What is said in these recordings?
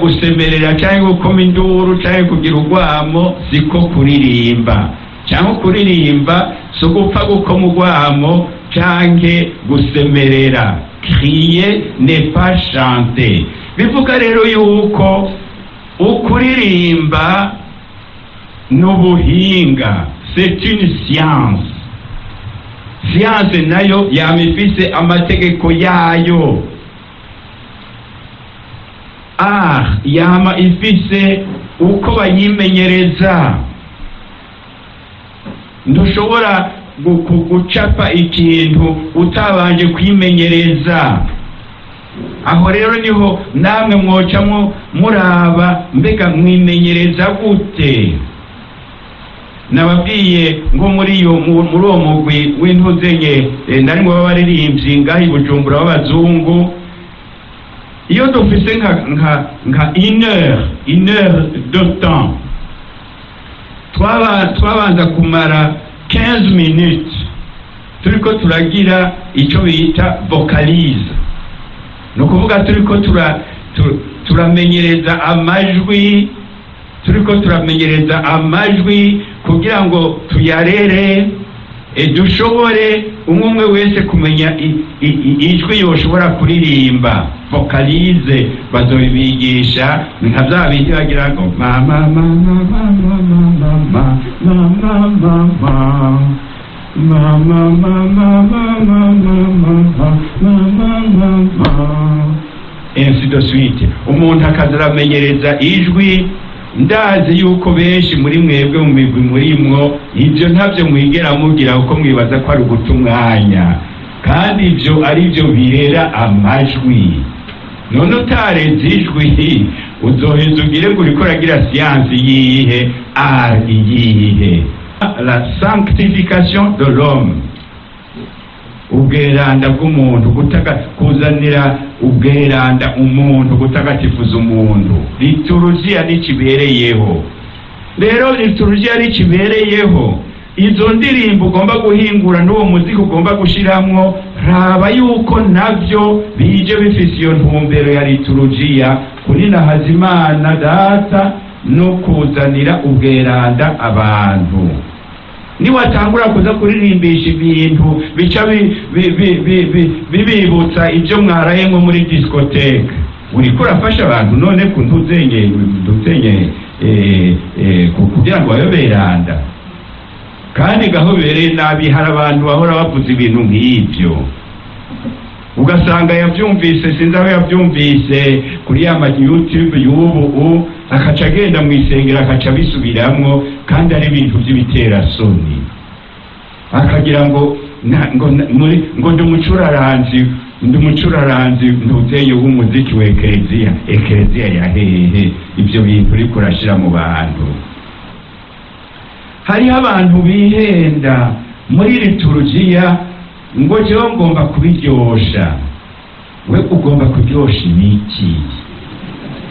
gusemerera cyangwa gukoma induru cyangwa kugira urwamo siko kuririmba, cyangwa kuririmba si ugupfa gukoma urwamo cyangwa gusemerera. Crier n'est pas chanter. Bivuga rero yuko ukuririmba n'ubuhinga, c'est une science. Science nayo yama ifise amategeko yayo. Yama ifise uko bayimenyereza. Ntushobora gucapa ikintu utabanje kwimenyereza. Aho rero niho namwe mwocamwo muraba mbega mwimenyereza gute. Nababwiye ngo muri uwo mugwi w'intuzenye narimo babaririmbyi ngaho i Bujumbura b'abazungu, iyo dufise nka une heure de temps twabanza kumara 15 minutes turiko turagira icyo bita vocalize. No kuvuga turiko turamenyereza amajwi, turamenyereza amajwi kugira ngo tuyarere, dushobore umwe wese kumenya ijwi yoshobora kuririmba. Vocalize bazobigisha nka bya bindi bagira ngo mama mama mama mama mama mama mama mama mama ainsi de suite. Umuntu akazaramenyereza ijwi. Ndazi yuko benshi muri mwebwe mu migwi murimwo ibyo ntabyo mwigera mugira uko mwibaza ko ari uguta umwanya, kandi ibyo ari byo birera amajwi. None utareze ijwi uzoheza ugire ngo uriko uragira siyansi yihe yihe. La sanctification de l'homme, ubweranda bw'umuntu, kuzanira ubweranda umuntu, gutagatifuza umuntu. Liturujia n'ikibereyeho. Rero liturujia n'ikibereyeho, izo ndirimbo ugomba guhingura n'uwo muziki ugomba gushiramwo, raba yuko navyo bije bifise iyo ntumbero ya liturujia, kuninahaza Imana Data no kuzanira ubweranda abantu. Niwatangura kuza kuririmbishi ibintu bica bibibutsa ibyo mwarayemwe muri discotheque, uriko urafasha abantu none kuntuzenye kugira ngo bayoberanda. Kandi gahobereye nabi, hari abantu bahora bavuza ibintu nk'ibyo, ugasanga yavyumvise, sinzi aho yavyumvise kuri ya YouTube y'ubu, akaca agenda mu isengero akaca bisubiramwo, kandi ari ibintu by'ibiterasoni. Akagira ngo ndi umucuraranzi ntuzeye w'umuziki wa ekereziya ya hehe. Ibyo bintu uriko urashira mu bantu. Hariho abantu bihenda muri liturujia ngo jewe ngomba kubiryosha. We ugomba kuryosha imiki?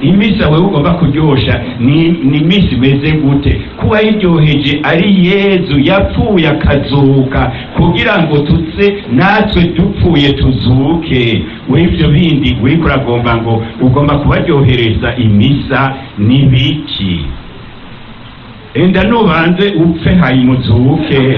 Imisa we ugomba kuryosha ni misi meze gute? Kuba yiryoheje ari Yezu yapfuye akazuka kugira ngo tutse natwe dupfuye tuzuke. We ibyo bindi uriko uragomba ngo ugomba kubaryohereza imisa n'ibiki? Enda nubanze upfe hayimuzuke.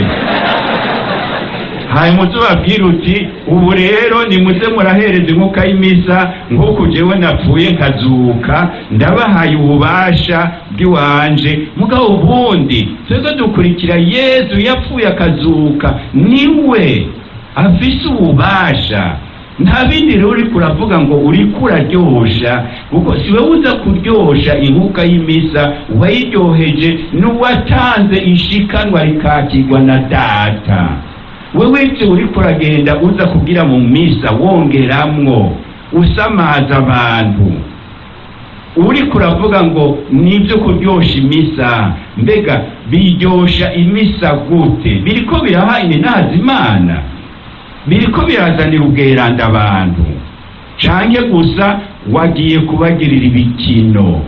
Hayimuzu babwira uti ubu rero nimuze murahereza inkuka y'imisa nk'uko jewe napfuye nkazuka, ndabahaye ububasha bw'iwanje. Mugabo ubundi twebwe dukurikira Yezu yapfuye akazuka, niwe afise ububasha. Nta bindi rero uriko uravuga ngo uriko uraryosha, kuko siwe uza kuryosha inkuka y'imisa, uwayiryoheje n'uwatanze ishikanwa rikakirwa na Data. Wewe ivyo uriko uragenda uza kugira mu misa wongeramwo, usamaza abantu. Uriko uravuga ngo nibyo kuryosha imisa, mbega biryosha imisa gute? Biriko biraha inazi Imana? Biriko birazanira ubweranda abantu? Canke gusa wagiye kubagirira ibikino?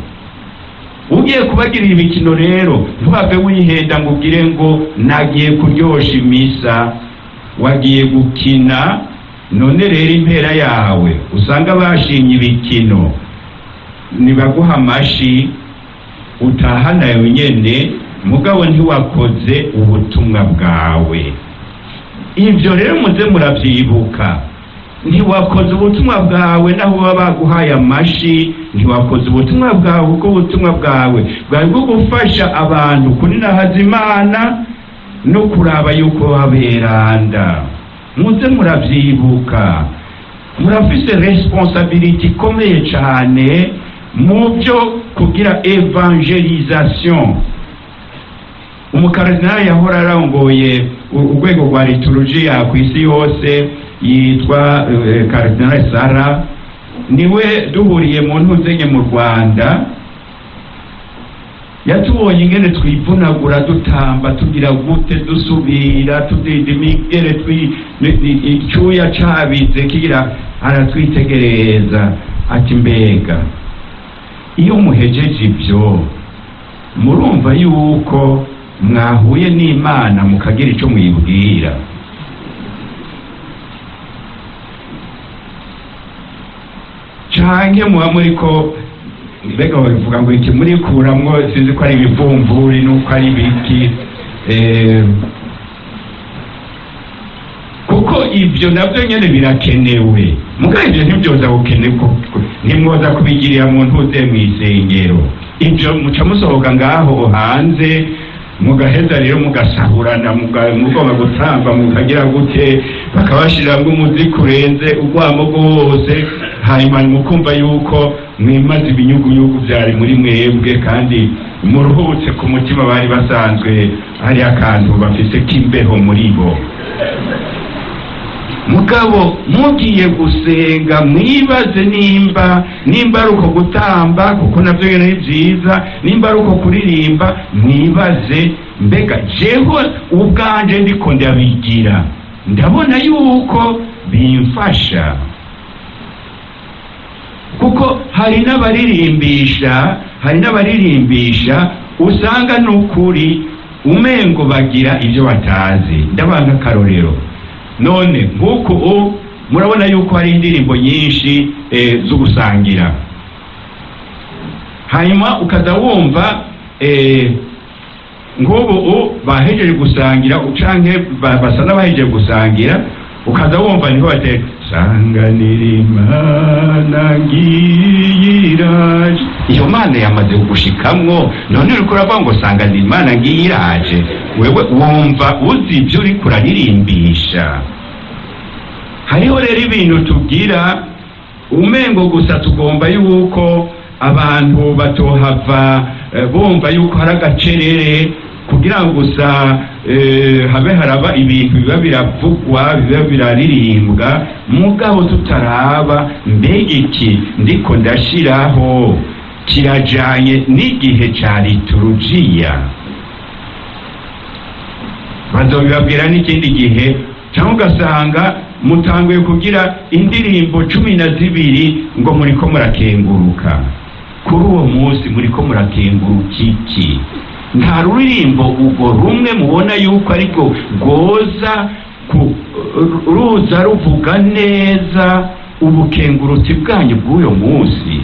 Ugiye kubagirira ibikino rero ntuhave wihenda ngo ugire ngo nagiye kuryosha imisa. Wagiye gukina, none rero impera yawe usanga bashimye ibikino. nibaguha amashi utahana nyene mugabo ntiwakoze ubutumwa bwawe. Ibyo rero muze muravyibuka, ntiwakoze ubutumwa bwawe naho baba baguhaye amashi, ntiwakoze ubutumwa bwawe kuko ubutumwa bwawe bwari bwo gufasha abantu kuninahaza Imana no kuraba yuko baberanda. Muze muravyibuka, murafise responsabilité ikomeye cyane mu byo kugira evangelisation. Umukaridinali yahora arongoye urwego rwa liturujia ku isi yose yitwa Karidinali Sara, niwe duhuriye mu ntuzenye mu Rwanda, yatubonye ingene twivunagura dutamba tugira gute dusubira tudida imigere icyuya cabize kigira, aratwitegereza ati mbega iyo muhejeje ibyo murumva yuko mwahuye n'Imana mukagira icyo mwibwira? Canke muba muriko mbega bavuga ngo iki muri kuramwo, sinzi ko ari ibivumvuri nuko ari biki, kuko ibyo nabyo nyene birakenewe. Mugabo ibyo ntibyoza gukenerwa, ntimwoza kubigirira mu ntuze mw'isengero. Ibyo muca musohoka ngaho hanze mugaheza rero mugasahurana, mugomba gutamba mukagira gute, bakabashiramwo umuziki urenze urwamo rwose, hanyuma mukumva yuko mwimaze ibinyugunyugu byari muri mwebwe kandi muruhutse ku mutima. Bari basanzwe hari akantu bafise k'imbeho muri bo. Mugabo mugiye gusenga mwibaze nimba ari uko gutamba, kuko nabyo ni byiza, nimba ari uko kuririmba mwibaze, mbega jewe ubwanje ndiko ndabigira ndabona yuko bimfasha. Kuko hari n'abaririmbisha usanga n'ukuri umengo bagira ibyo batazi. Ndabanga akarorero, none nk'uko murabona yuko hari indirimbo nyinshi zo gusangira, hanyuma ukaza wumva nk'ubu bahejeje gusangira canke basa n'abahejeje gusangira, ukaza wumva niho bate sanganira Imana ngiyiraje. Iyo Mana yamaze kugushikamwo, none uriko uravuga ngo sanganira Imana ngiyiraje, wewe wumva uzi ibyo uriko uraririmbisha. Hariho rero ibintu tubwira umengo gusa tugomba yuko abantu batohava bumva yuko hari agacerere, kugira ngo gusa habe haraba ibintu biba biravugwa biba biraririmbwa, mugabo tutaraba mbega iki ndiko ndashiraho kirajanye n'igihe ca liturujia. Bazobibabwira n'ikindi gihe, cyangwa ugasanga mutanguye kugira indirimbo 12 ngo muriko murakenguruka. Kuri uwo munsi muriko murakenguruka iki? Nta ruririmbo ubwo rumwe mubona yuko ariko rwoza ruza ruvuga neza ubukengurutsi bwanyu bw'uyo munsi?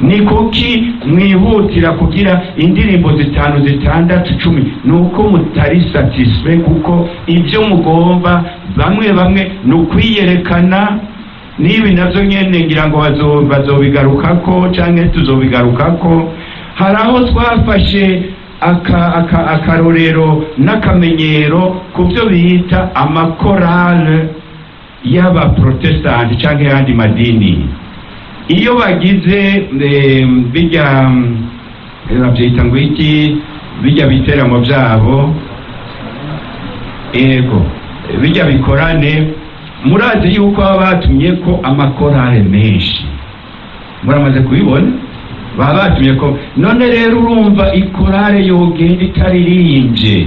Ni kuki mwihutira kugira indirimbo 5, 6, 10? Nuko mutari satisfait, kuko ibyo mugomba bamwe nukwiyerekana. Nibi navyo nyene ngira ngo bazobigarukako canke tuzobigarukako. Haraho twafashe akarorero n'akamenyero ku byo bita amakorale y'abaprotestanti canke yandi madini. Iyo bagize bijya babyita ngo iki, bijya biteramo byabo, bijya bikorane, murazi yuko baba batumye ko amakorale menshi, muramaze kubibona, baba batumye ko. None rero urumva ikorale yogenda itaririmbye,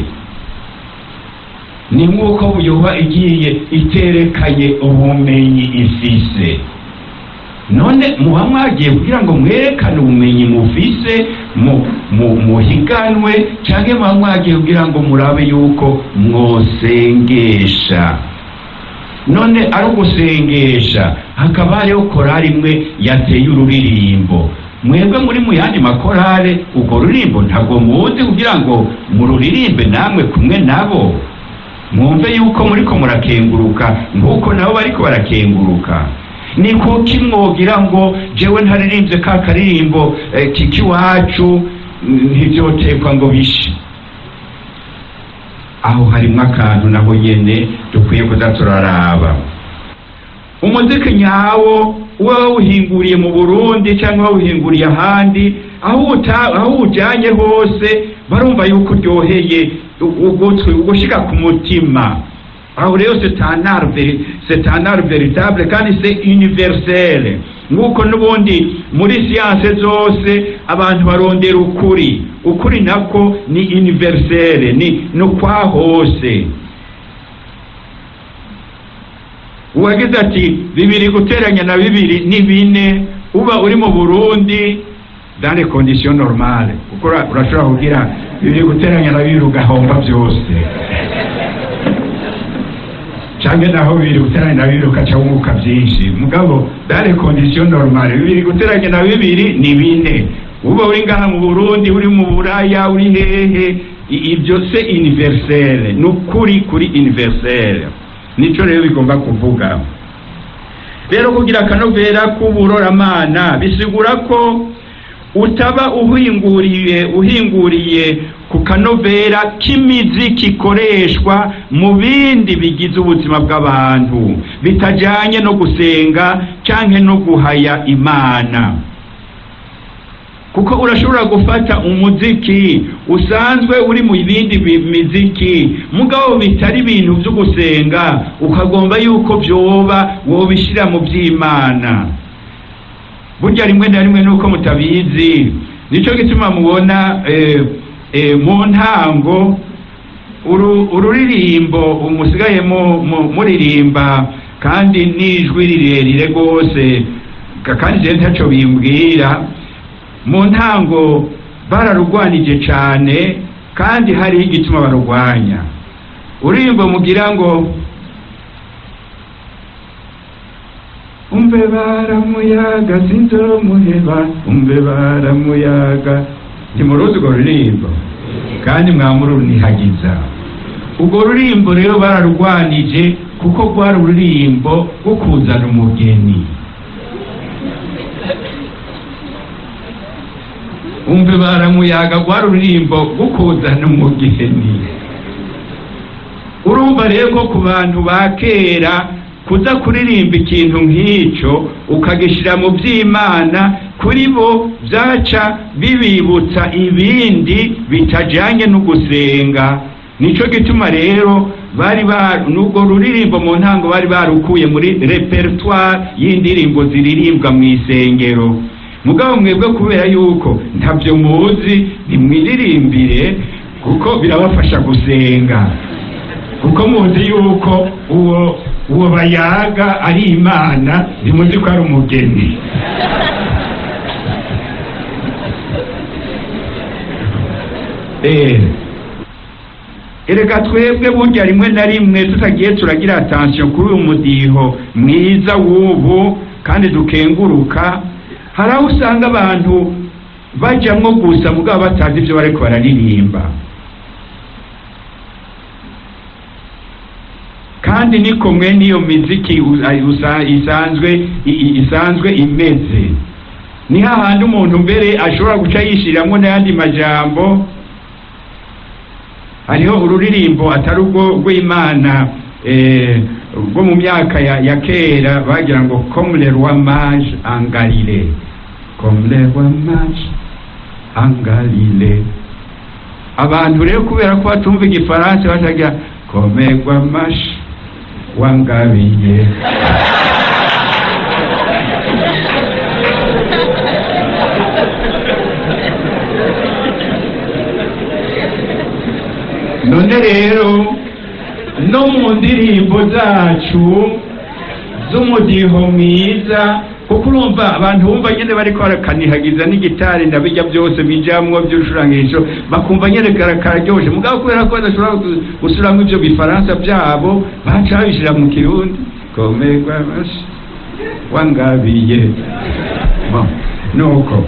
ni nk'uko yoba igiye iterekanye ubumenyi ifise. None muba mwagiye kugira ngo mwerekane ubumenyi mufise muhiganwe, cyangwa muba mwagiye kugira ngo murabe yuko mwosengesha? none ari ugusengesha hakaba hariho korari imwe yateye ururirimbo, mwebwe muri mu yandi makorale urwo ruririmbo ntabwo muzi kugira ngo mururirimbe namwe kumwe nabo, mwumve yuko muriko murakenguruka nk'uko nabo bariko barakenguruka. Ni kuki mwogira ngo jewe ntaririmbye ka karirimbo k'iwacu ntibyotekwa ngo bishe? Aho harimwo akantu naho nyene dukwiye kuza turaraba. Umuziki nyawo uba wawuhinguriye mu Burundi cyangwa wawuhinguriye ahandi, aho ujanye hose barumva yuko uryoheye ugutwi ugushika ku mutima. Aho rero c'est un art véritable kandi c'est universel. Nk'uko n'ubundi muri siyanse zose abantu barondera ukuri nako ni universel, ni ukwa hose. Uwagize ati 2 guteranya na 2 ni 4, uba uri mu Burundi dans les conditions normales, kuko urashobora kugira 2 guteranya na 2 ugahomba byose, canke naho 2 guteranya na 2 ukaca wunguka byinshi. Mugabo dans les conditions normales 2 guteranya na 2 ni 4, uba uri ngaha mu Burundi, uri mu Buraya, uri hehe, ibyo se universel, nukuri universel. Nico rero bigomba kuvuga. Rero kugira akanovera k'uburoramana bisigura ko utaba uhinguriye ku kanovera k'imiziki ikoreshwa mu bindi bigize ubuzima bw'abantu bitajanye no gusenga canke no guhaya Imana. Kuko urashobora gufata umuziki usanzwe uri mu bindi miziki mugabo bitari ibintu byo gusenga, ukagomba yuko byoba wobishira mu by'Imana. Burya rimwe na rimwe nuko mutabizi, nico gituma mubona mu ntango ururirimbo umusigaye muririmba kandi nijwi rirerire gose, kandi je ntaco bimbwira. Mu ntango bararugwanije cyane kandi hari igituma barugwanya. Urimbo mugira ngo umbe baramuyaga sinzomuheba, umbe baramuyaga, ntimuruzi urwo rurimbo kandi mwamurunihagiza. Urwo rurimbo rero bararugwanije kuko rwari ururimbo rwo kuzana umugeni. Umbe baramuyaga rwari ururimbo rwo kuzana umugeni. Urumva rero ko ku bantu ba kera kuza kuririmba ikintu nk'icyo ukagishira mu by'Imana, kuri bo byaca bibibutsa ibindi bitajanye no gusenga. Nico gituma rero n'ubwo ruririmbo mu ntango bari barukuye muri repertoire y'indirimbo ziririmbwa mu isengero. Mugabo mwebwe kubera yuko ntabyo muzi, nimwiririmbire kuko birabafasha gusenga, kuko muzi yuko uwo bayaga ari Imana, ntimuzi ko ari umugeni. Erega twebwe burya rimwe na rimwe tutagiye turagira attention kuri uyu mudiho mwiza w'ubu kandi dukenguruka, hari aho usanga abantu bajamwo gusa mugabo batazi ibyo bariko bararirimba. Kandi niko mwe niyo miziki isanzwe imeze. Ni hahandi umuntu mbere ashobora guca yishiramwo n'ayandi majambo. Hariho ururirimbo atari urwo rw'Imana rwo mu myaka ya kera bagira ngo comme le roi mage en Galilée, comme le roi mage en Galilée. Abantu rero kubera ko batumva igifaransa batagira comme le roi mage en Galilée. None rero no mu ndirimbo zacu z'umudiho mwiza, kuko urumva abantu bumva nyene bariko barakanihagiza n'igitari ndabijya byose bijamwo by'ucurangisho, bakumva nyene kararyoshe. Mugabo kubera ko badashobora gusuramwo ivyo bifaransa byabo baca babishira mu Kirundi. komerwa amashyi wangabiye. Nuko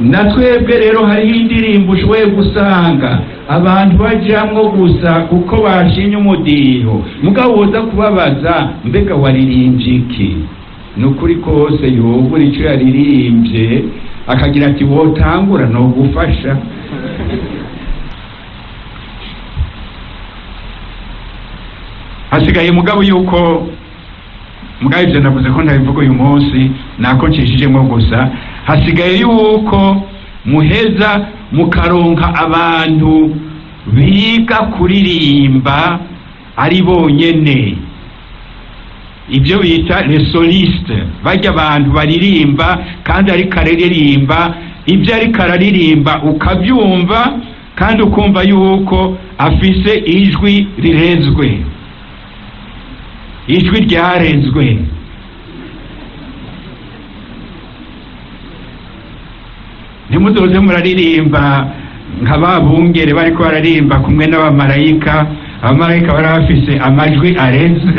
na twebwe rero hariho indirimbo ushoboye gusanga abantu bajamwo gusa kuko bashinye umudiho, mugabo woza kubabaza mbega waririmbye iki? Ni ukuri kose yobura icyo yaririmbye akagira ati wotangura no gufasha. Hasigaye mugabo yuko mugabo ivyo navuze ko ndabivuga uyu munsi nako ncishijemo gusa, hasigaye yuko muheza mukaronka abantu biga kuririmba ari bonyene, ibyo bita les solistes, bajya abantu baririmba kandi ariko araririmba ibyo ariko araririmba ukabyumva kandi ukumva yuko afise ijwi rirezwe, ijwi ryarenzwe. Ntimuzoze muraririmba nka babungere bariko bararirimba kumwe n'abamarayika, abamarayika bari bafise amajwi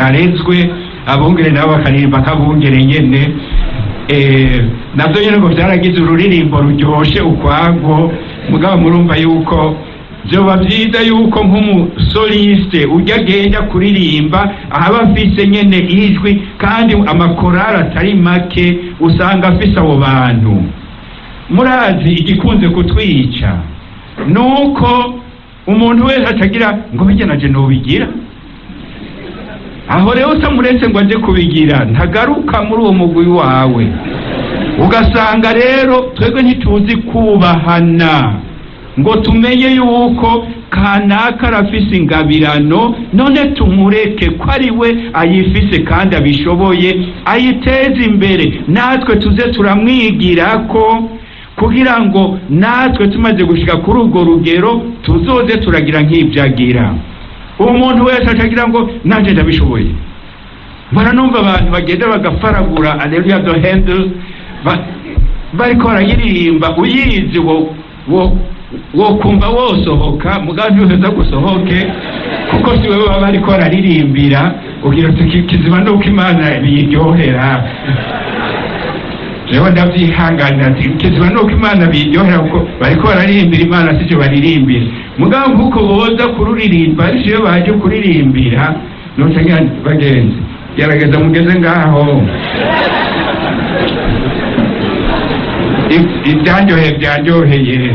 arenzwe, abungere nabo bakaririmba nk'abungere nyene. Navyo nyene ngo vyaragize ururirimbo ruryoshe ukwago, mugabo murumva yuko vyoba vyiza yuko nk'umusoliste ujya agenda kuririmba ahaba afise nyene ijwi, kandi amakorali atari make usanga afise abo bantu. Murazi igikunze kutwica nuko umuntu wese atagira ngo bijya naje nobigira, aho rero utamuretse ngo aje kubigira ntagaruka muri uwo mugwi wawe. Ugasanga rero twebwe ntituzi kubahana ngo tumenye yuko kanaka arafise ingabirano, none tumureke ko ari we ayifise kandi abishoboye, ayiteze imbere, natwe tuze turamwigirako kugira ngo natwe tumaze gushika kuri urwo rugero tuzoze turagira nk'ibyo agira. Umuntu wese atagira ngo nanje ndabishoboye. Baranumva abantu bagenda bagafaragura Alleluia do Handel bariko barayiririmba, uyizi wo kumva wosohoka mugabo ntuheza gusohoke kuko si wewe baba bariko bararirimbira, ugira uti kiziba nuko Imana biyiryohera. Jewe ndavyihanganira ati kiziba nuko Imana biyiryohera kuko bariko bararirimbira Imana sije baririmbira, mugabo nkuko boza kururirimba ari je baje kuririmbira. Nocangira bagenzi gerageza mugeze ngaho ibyanyoheye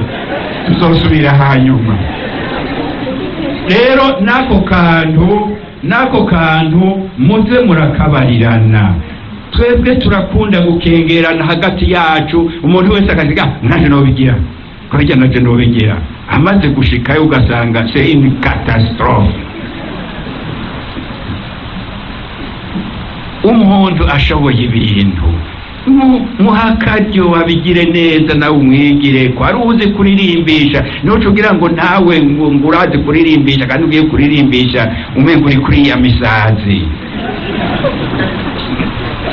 tuzosubira hanyuma. Rero nako kantu muze murakabarirana. Twebwe turakunda gukengerana hagati yacu, umuntu wese akaziga naje nobigira ko hirya naje nobigira, amaze gushikayo ugasanga c'est une catastrophe. Umuntu ashoboye ibintu muhakaryo wabigire neza, nawe umwigire ko ari uzi kuririmbisha. Nuco ugira ngo nawe ngo urazi kuririmbisha kandi ugiye kuririmbisha umengo uri kuri ya misazi.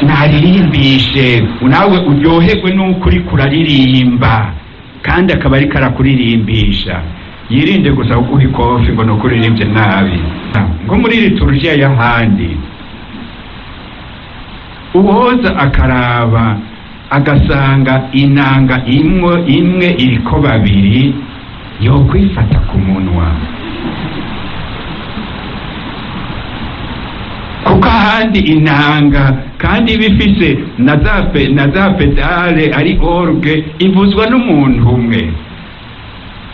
Naririmbishe nawe uryoherwe nuko uri kuraririmba kandi akaba ari karakuririmbisha. Yirinde gusa kuguha ikofi ngo nukuririmbye nabi. Ngo muri liturgia y'ahandi uwoza akaraba agasanga inanga imwe iriko babiri, yo kwifata ku munwa kuko ahandi inanga kandi bifise na za pedale ari orgue ivuzwa n'umuntu umwe.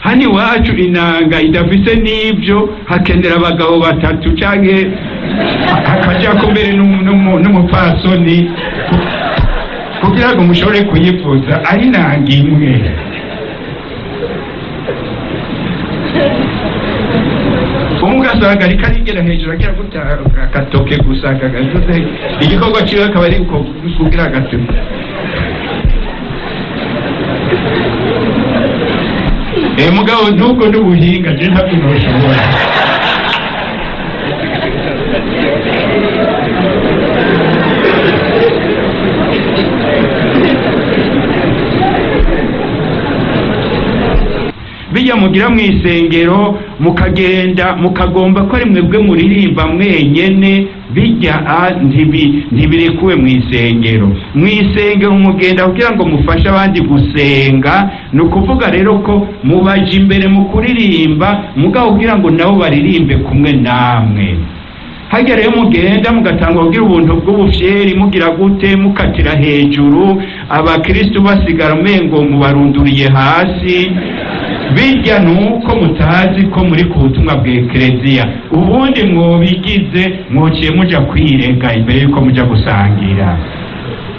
Hani iwacu inanga idafise n'ibyo hakenera abagabo batatu canke hakaja kumbere n'umupfasoni kugira ngo mushobore kuyivuza ari inanga imwe. Ugasanga ariko arigera hejuru agira gutara akatoke gusa kagajuze igikorwa ciwe akaba ari uko kugira agatuka. Mugabo nubwo n'ubuhinga je ntabwo noshobora. Bijya mu mugira mu isengero mukagenda mukagomba ko ari mwebwe muririmba mwenyene, bijya ntibirekuwe mu isengero. Mu isengero mugenda kugira ngo mufashe abandi gusenga, ni ukuvuga rero ko mubaje imbere mu kuririmba mugabo kugira ngo nabo baririmbe kumwe namwe. Hajya rero mugenda mugatanga kugira ubuntu bw'ubufyeri mugira gute, mukatira hejuru, abakristo basigara umengo mubarunduriye hasi, bijya nuko mutazi ko muri ku butumwa bw'Ekleziya. Ubundi mwobigize mwociye muja kwirega imbere yuko muja gusangira,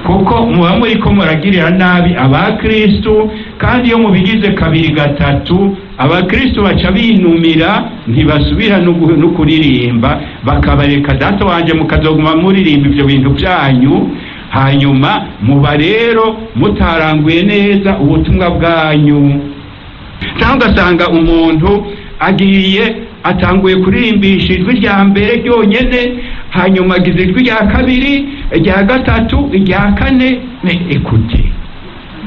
kuko muba muriko muragirira nabi abakristo, kandi iyo mubigize kabiri gatatu abakristo baca binumira, ntibasubira no kuririmba, bakabareka data wanje mukazoguma muririmba ivyo bintu vyanyu, hanyuma muba rero mutaranguye neza ubutumwa bwanyu. Cyangwa ugasanga umuntu agiye atanguye kurimbisha ijwi rya mbere ryonyene, hanyuma agize ijwi rya kabiri, irya gatatu, irya kane. Ekuti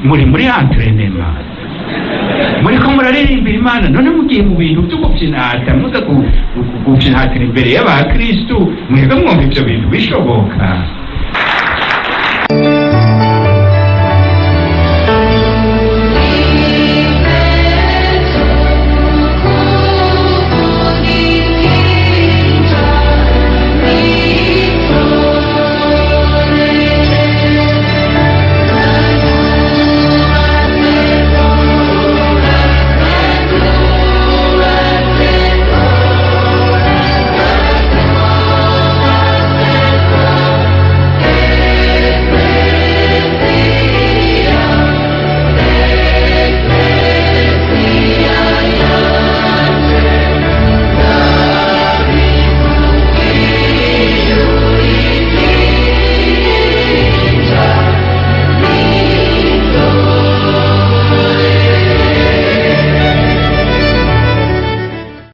muri entrenema, muriko muraririmbira Imana, none mugiye mu bintu byo gupyinata, muza gupyinatira imbere y'abakristo, mwebwe mwumva ivyo bintu bishoboka?